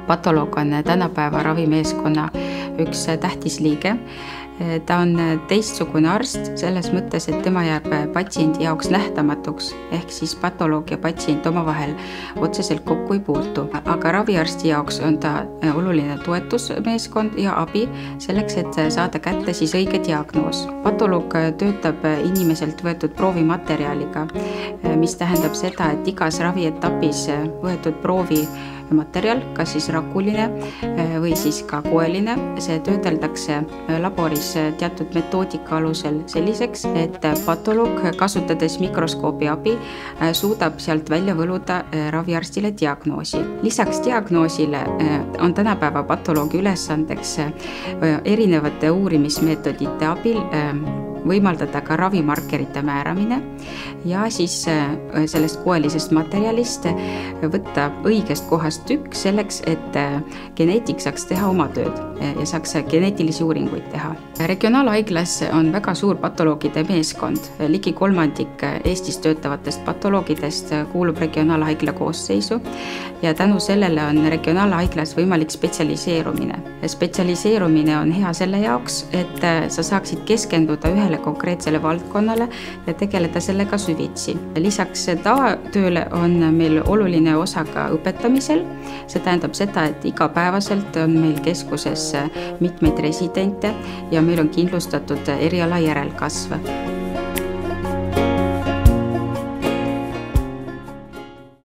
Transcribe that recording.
Patoloog on tänapäeva ravimeeskonna üks tähtis liige. Ta on teistsugune arst selles mõttes, et tema jääb patsiendi jaoks nähtamatuks, ehk siis patoloog ja patsient omavahel otseselt kokku ei puutu. Aga raviarsti jaoks on ta oluline toetusmeeskond ja abi selleks, et saada kätte siis õige diagnoos. Patoloog töötab inimeselt võetud proovimaterjaliga, mis tähendab seda, et igas ravietapis võetud proovi materjal, kas siis rakuline või siis ka koeline, see töödeldakse laboris teatud metoodika alusel selliseks, et patoloog, kasutades mikroskoobi abi, suudab sealt välja võluda raviarstile diagnoosi. Lisaks diagnoosile on tänapäeva patoloogi ülesandeks erinevate uurimismeetodite abil võimaldada ka ravimarkerite määramine ja siis sellest koelisest materjalist võtta õigest kohast tükk selleks, et geneetik saaks teha oma tööd ja saaks geneetilisi uuringuid teha. Regionaalhaiglas on väga suur patoloogide meeskond. Ligi 1/3 Eestis töötavatest patoloogidest kuulub regionaalhaigla koosseisu ja tänu sellele on regionaalhaiglas võimalik spetsialiseerumine. Spetsialiseerumine on hea selle jaoks, et sa saaksid keskenduda ühele konkreetsele valdkonnale ja tegeleda sellega süvitsi. Lisaks tavatööle on meil oluline osa ka õpetamisel. See tähendab seda, et igapäevaselt on meil keskuses mitmeid residente ja meil on kindlustatud eriala järelkasv.